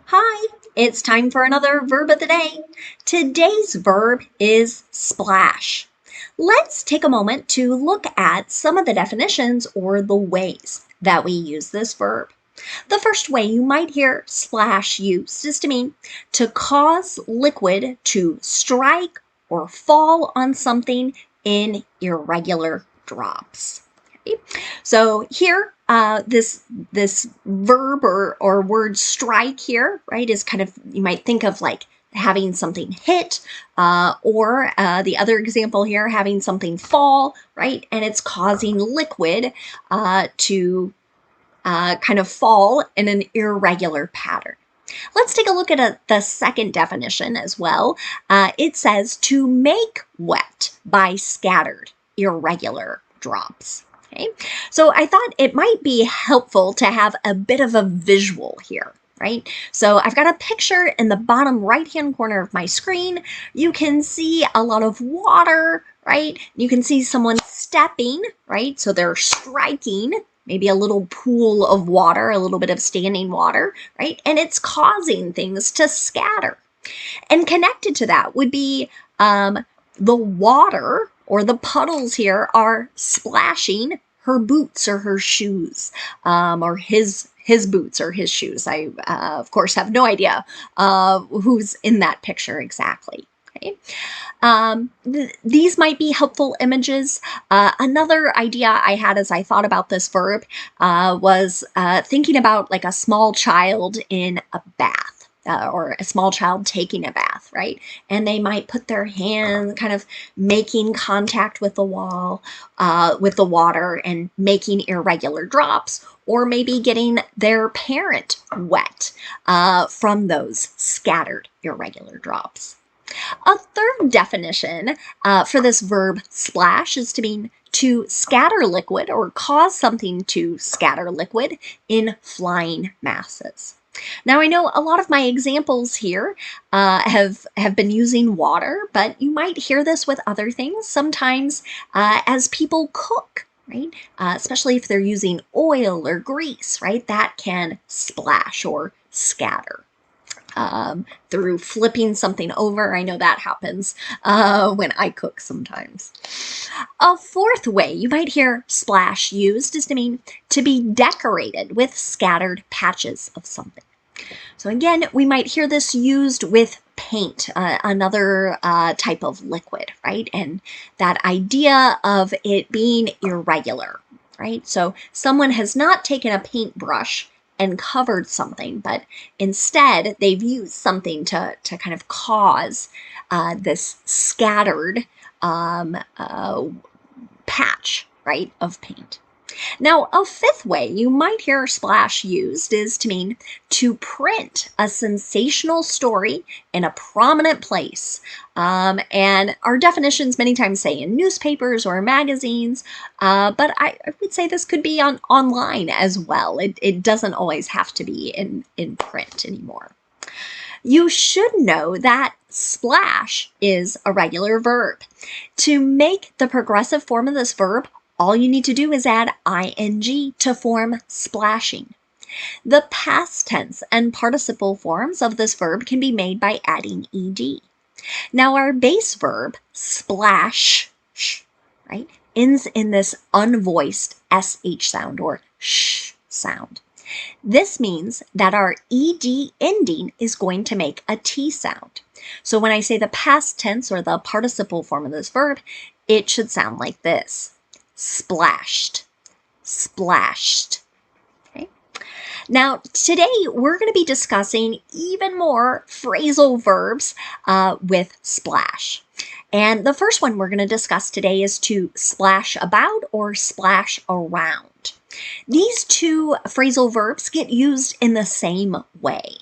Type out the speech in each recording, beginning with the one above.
Hi, it's time for another verb of the day. Today's verb is splash. Let's take a moment to look at some of the definitions or the ways that we use this verb. The first way you might hear splash used is to mean to cause liquid to strike or fall on something in irregular drops. Okay? So here, this verb or word strike here, right, is kind of, you might think of like having something hit, or the other example here, having something fall, right, and it's causing liquid to kind of fall in an irregular pattern. Let's take a look at the second definition as well. It says to make wet by scattered, irregular drops. Okay, so I thought it might be helpful to have a bit of a visual here, right? So I've got a picture in the bottom right-hand corner of my screen. You can see a lot of water, right? You can see someone stepping, right? So they're striking maybe a little pool of water, a little bit of standing water, right? And it's causing things to scatter. And connected to that would be the water or the puddles here are splashing her boots or her shoes, or his boots or his shoes. I, of course, have no idea who's in that picture exactly. Okay. These might be helpful images. Another idea I had as I thought about this verb was thinking about like a small child in a bath. Or a small child taking a bath, right? And they might put their hand kind of making contact with the wall, with the water, and making irregular drops, or maybe getting their parent wet from those scattered irregular drops. A third definition for this verb splash is to mean to scatter liquid or cause something to scatter liquid in flying masses. Now, I know a lot of my examples here have been using water, but you might hear this with other things sometimes as people cook, right? Especially if they're using oil or grease, right? That can splash or scatter through flipping something over. I know that happens when I cook sometimes. A fourth way you might hear splash used is to mean to be decorated with scattered patches of something. So again, we might hear this used with paint, another type of liquid, right? And that idea of it being irregular, right? So someone has not taken a paintbrush and covered something, but instead they've used something to kind of cause this scattered patch, right, of paint. Now, a fifth way you might hear splash used is to mean to print a sensational story in a prominent place. And our definitions many times say in newspapers or magazines, but I would say this could be online as well. It doesn't always have to be in print anymore. You should know that splash is a regular verb. To make the progressive form of this verb, all you need to do is add ing to form splashing. The past tense and participle forms of this verb can be made by adding ed. Now our base verb, splash, right, ends in this unvoiced sh sound or sh sound. This means that our ed ending is going to make a t sound. So when I say the past tense or the participle form of this verb, it should sound like this. Splashed, splashed. Okay. Now, today we're going to be discussing even more phrasal verbs with splash. And the first one we're going to discuss today is to splash about or splash around. These two phrasal verbs get used in the same way.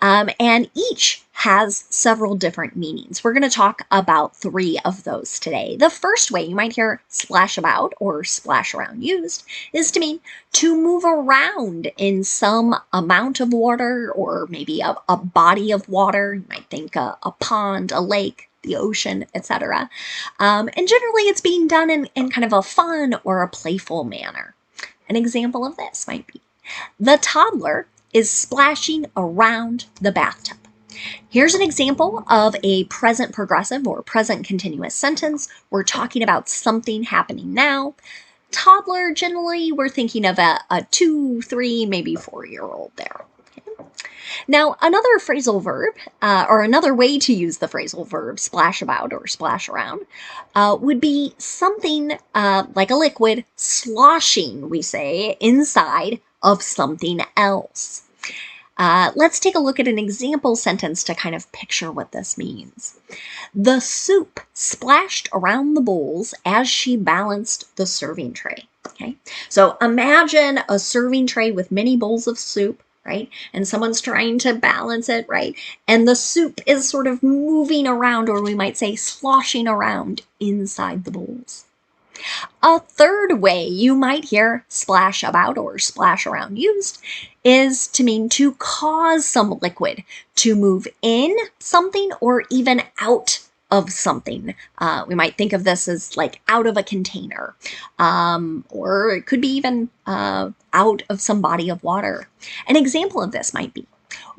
And each has several different meanings. We're going to talk about three of those today. The first way you might hear splash about or splash around used is to mean to move around in some amount of water or maybe a body of water. You might think a pond, a lake, the ocean, etc. And generally it's being done in kind of a fun or a playful manner. An example of this might be the toddler is splashing around the bathtub. Here's an example of a present progressive or present continuous sentence. We're talking about something happening now. Toddler, generally, we're thinking of a 2, 3, maybe 4-year-old there. Now, another phrasal verb, or another way to use the phrasal verb splash about or splash around, would be something like a liquid sloshing, we say, inside of something else. Let's take a look at an example sentence to kind of picture what this means. The soup splashed around the bowls as she balanced the serving tray. Okay, so imagine a serving tray with many bowls of soup, right? And someone's trying to balance it, right? And the soup is sort of moving around, or we might say sloshing around inside the bowls. A third way you might hear splash about or splash around used is to mean to cause some liquid to move in something or even out of something. We might think of this as like out of a container, or it could be even out of some body of water. An example of this might be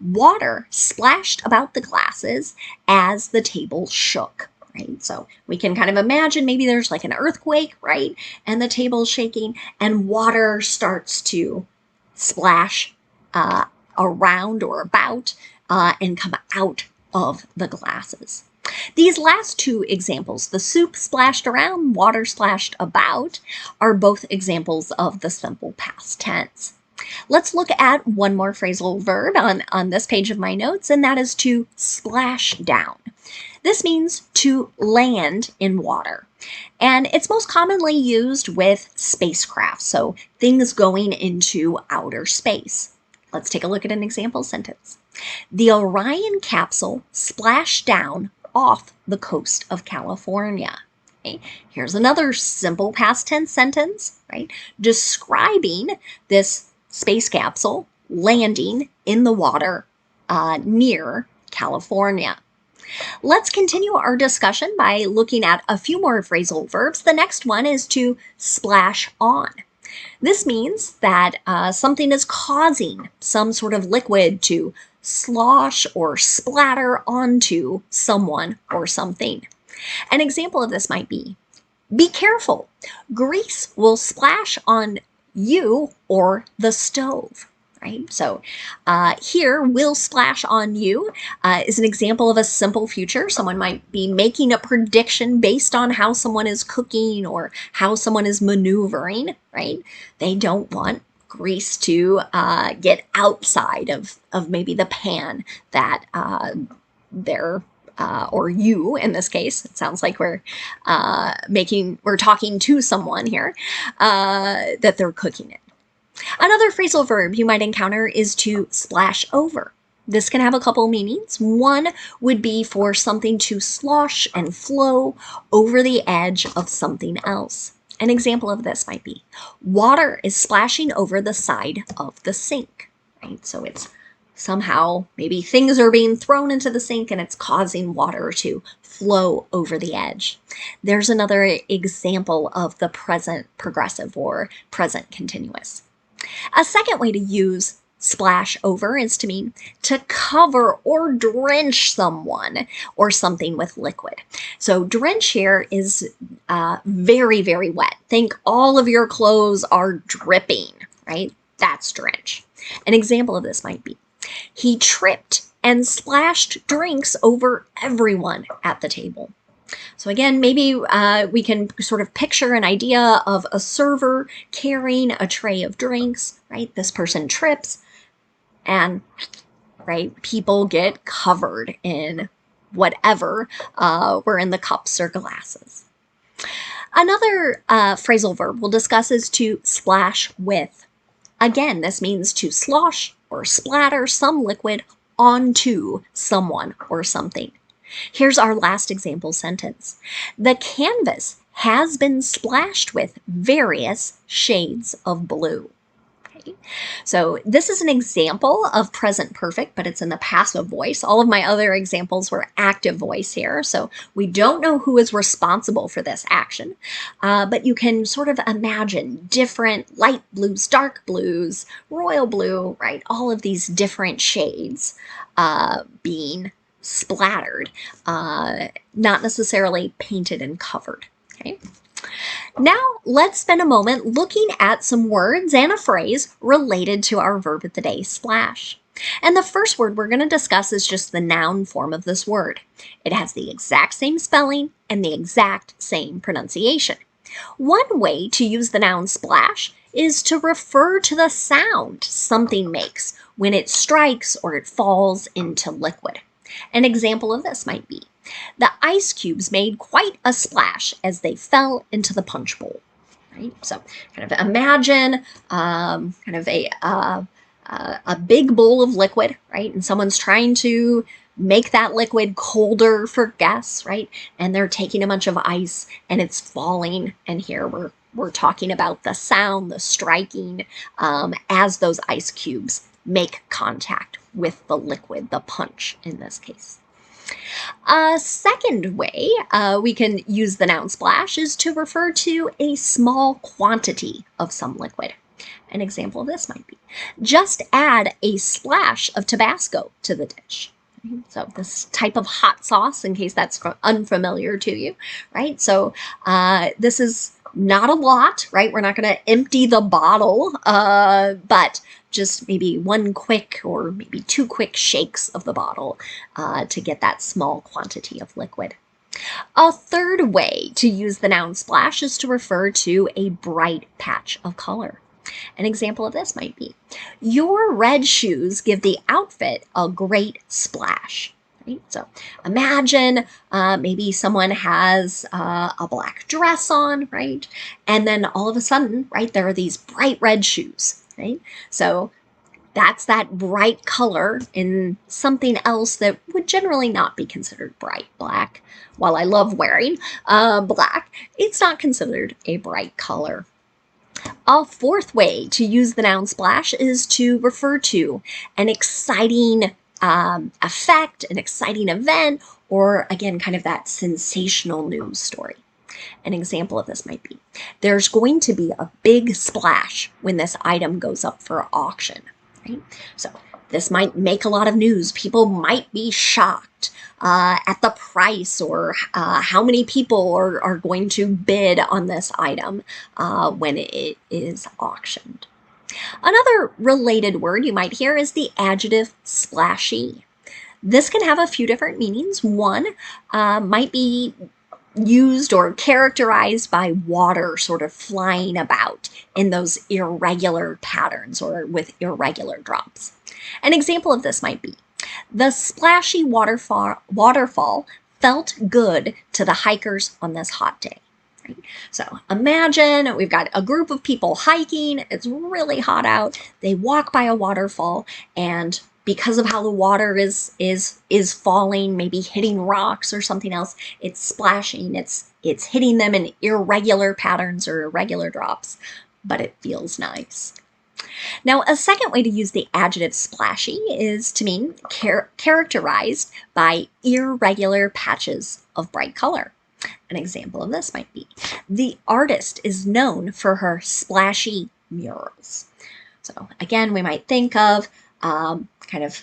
water splashed about the glasses as the table shook. Right? So we can kind of imagine maybe there's like an earthquake, right? And the table's shaking and water starts to splash around or about and come out of the glasses. These last two examples, the soup splashed around, water splashed about, are both examples of the simple past tense. Let's look at one more phrasal verb on this page of my notes, and that is to splash down. This means to land in water, and it's most commonly used with spacecraft, so things going into outer space. Let's take a look at an example sentence. The Orion capsule splashed down off the coast of California. Okay. Here's another simple past tense sentence, right? Describing this space capsule landing in the water near California. Let's continue our discussion by looking at a few more phrasal verbs. The next one is to splash on. This means that something is causing some sort of liquid to slosh or splatter onto someone or something. An example of this might be careful, grease will splash on you or the stove. Right? So here, will splash on you is an example of a simple future. Someone might be making a prediction based on how someone is cooking or how someone is maneuvering, right? They don't want grease to get outside of maybe the pan that they're or you, in this case, it sounds like we're talking to someone here that they're cooking it. Another phrasal verb you might encounter is to splash over. This can have a couple meanings. One would be for something to slosh and flow over the edge of something else. An example of this might be water is splashing over the side of the sink. Right? So it's somehow maybe things are being thrown into the sink and it's causing water to flow over the edge. There's another example of the present progressive or present continuous. A second way to use splash over is to mean to cover or drench someone or something with liquid. So drench here is very, very wet. Think all of your clothes are dripping, right? That's drench. An example of this might be, he tripped and splashed drinks over everyone at the table. So again, maybe we can sort of picture an idea of a server carrying a tray of drinks, right? This person trips and, right, people get covered in whatever were in the cups or glasses. Another phrasal verb we'll discuss is to splash with. Again, this means to slosh or splatter some liquid onto someone or something. Here's our last example sentence. The canvas has been splashed with various shades of blue. Okay. So this is an example of present perfect, but it's in the passive voice. All of my other examples were active voice here, so we don't know who is responsible for this action, but you can sort of imagine different light blues, dark blues, royal blue, right? All of these different shades being splattered, not necessarily painted and covered, okay? Now, let's spend a moment looking at some words and a phrase related to our verb of the day, splash. And the first word we're going to discuss is just the noun form of this word. It has the exact same spelling and the exact same pronunciation. One way to use the noun splash is to refer to the sound something makes when it strikes or it falls into liquid. An example of this might be, the ice cubes made quite a splash as they fell into the punch bowl. Right? So kind of imagine kind of a big bowl of liquid, right? And someone's trying to make that liquid colder for guests, right? And they're taking a bunch of ice and it's falling. And here we're talking about the sound, the striking, as those ice cubes make contact with the liquid, the punch in this case. A second way we can use the noun splash is to refer to a small quantity of some liquid. An example of this might be, just add a splash of Tabasco to the dish. So this type of hot sauce, in case that's unfamiliar to you, right? So this is not a lot, right? We're not going to empty the bottle, but just maybe one quick or maybe two quick shakes of the bottle to get that small quantity of liquid. A third way to use the noun splash is to refer to a bright patch of color. An example of this might be, your red shoes give the outfit a great splash. Right? So imagine maybe someone has a black dress on, right? And then all of a sudden, right, there are these bright red shoes, right? So that's that bright color in something else that would generally not be considered bright. Black, while I love wearing black, it's not considered a bright color. A fourth way to use the noun splash is to refer to an exciting effect, an exciting event, or again, kind of that sensational news story. An example of this might be, there's going to be a big splash when this item goes up for auction. Right? So this might make a lot of news. People might be shocked at the price or how many people are going to bid on this item when it is auctioned. Another related word you might hear is the adjective splashy. This can have a few different meanings. One might be used or characterized by water sort of flying about in those irregular patterns or with irregular drops. An example of this might be, the splashy waterfall felt good to the hikers on this hot day. Right? So imagine we've got a group of people hiking, it's really hot out, they walk by a waterfall, and because of how the water is falling, maybe hitting rocks or something else, it's splashing, it's hitting them in irregular patterns or irregular drops, but it feels nice. Now, a second way to use the adjective splashy is to mean characterized by irregular patches of bright color. An example of this might be, the artist is known for her splashy murals. So again, we might think of kind of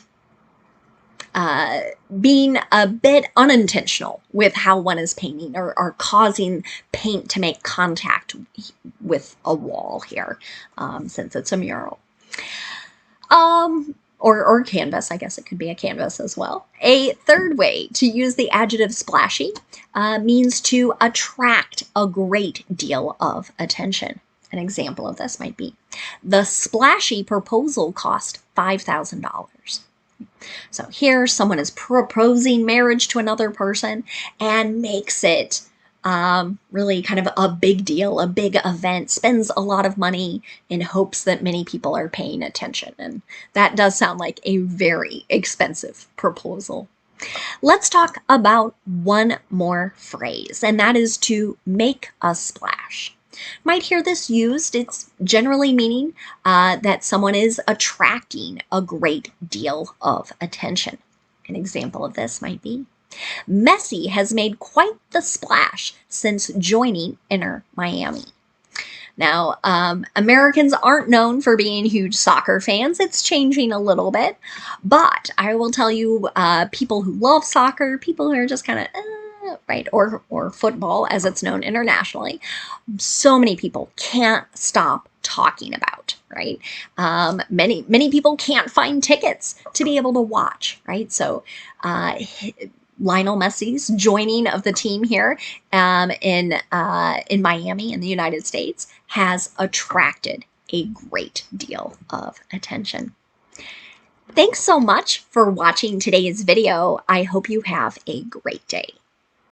being a bit unintentional with how one is painting or causing paint to make contact with a wall here, since it's a mural. Or canvas, I guess it could be a canvas as well. A third way to use the adjective splashy means to attract a great deal of attention. An example of this might be, the splashy proposal cost $5,000. So here someone is proposing marriage to another person and makes it really kind of a big deal, a big event, spends a lot of money in hopes that many people are paying attention. And that does sound like a very expensive proposal. Let's talk about one more phrase, and that is to make a splash. Might hear this used. It's generally meaning that someone is attracting a great deal of attention. An example of this might be, Messi has made quite the splash since joining Inter Miami. Now, Americans aren't known for being huge soccer fans. It's changing a little bit, but I will tell you, people who love soccer, people who are just kind of right, or football as it's known internationally, so many people can't stop talking about, right? Many people can't find tickets to be able to watch, right? So Lionel Messi's joining of the team here in Miami in the United States has attracted a great deal of attention. Thanks so much for watching today's video. I hope you have a great day.